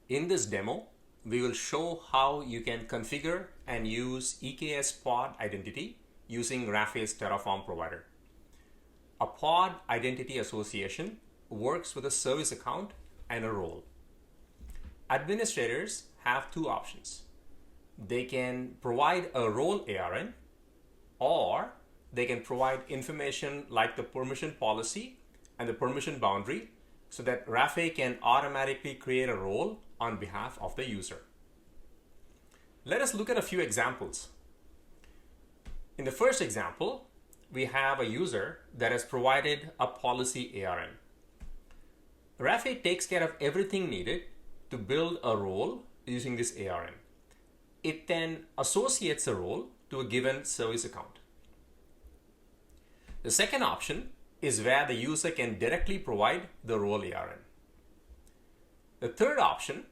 In this demo, we will show how you can configure and use EKS pod identity using Rafay's Terraform provider. A pod identity association works with a service account and a role. Administrators have two options. They can provide a role ARN, or they can provide information like the permission policy and the permission boundary so that Rafay can automatically create a role on behalf of the user. Let us look at a few examples. In the first example, we have a user that has provided a policy ARN. Rafay takes care of everything needed to build a role using this ARN. It then associates a role to a given service account. The second option is where the user can directly provide the role ARN. The third option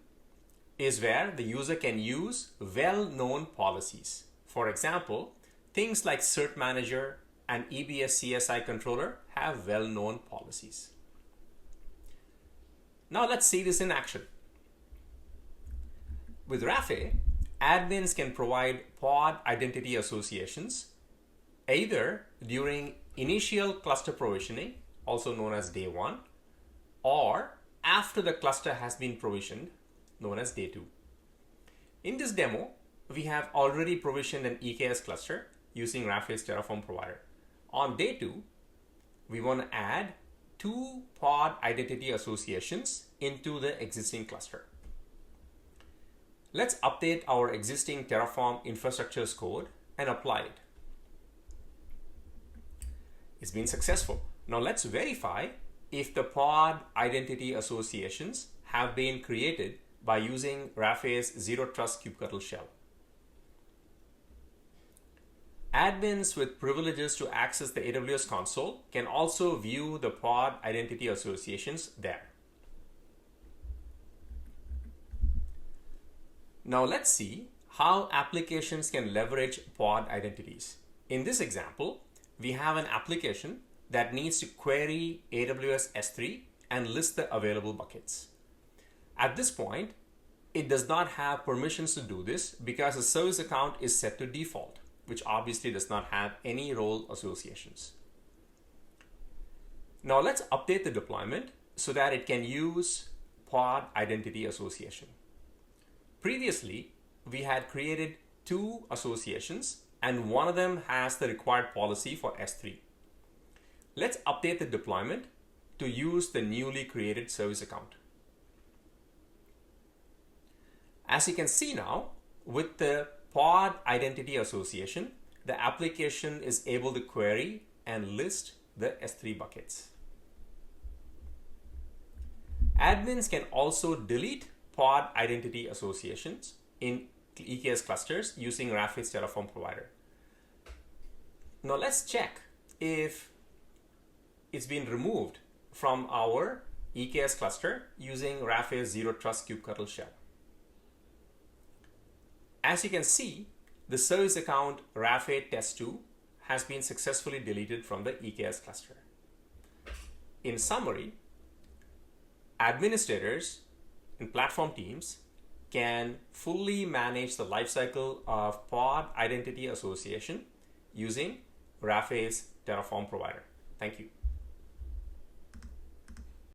is where the user can use well-known policies. For example, things like Cert Manager and EBS CSI Controller have well-known policies. Now let's see this in action. With Rafay, admins can provide pod identity associations either during initial cluster provisioning, also known as day 1, or after the cluster has been provisioned, known as day 2. In this demo, we have already provisioned an EKS cluster using Rafay's Terraform provider. On day 2, we want to add 2 pod identity associations into the existing cluster. Let's update our existing Terraform infrastructure's code and apply it. It's been successful. Now let's verify if the pod identity associations have been created by using Rafay's Zero Trust kubectl shell. Admins with privileges to access the AWS console can also view the pod identity associations there. Now let's see how applications can leverage pod identities. In this example, we have an application that needs to query AWS S3 and list the available buckets. At this point, it does not have permissions to do this because the service account is set to default, which obviously does not have any role associations. Now let's update the deployment so that it can use pod identity association. Previously, we had created 2 associations and one of them has the required policy for S3. Let's update the deployment to use the newly created service account. As you can see now, with the pod identity association, the application is able to query and list the S3 buckets. Admins can also delete pod identity associations in EKS clusters using Rafay's Terraform provider. Now let's check if it's been removed from our EKS cluster using Rafay's Zero Trust kubectl shell. As you can see, the service account Rafay test2 has been successfully deleted from the EKS cluster. In summary, administrators and platform teams can fully manage the lifecycle of pod identity association using Rafay's Terraform provider. Thank you.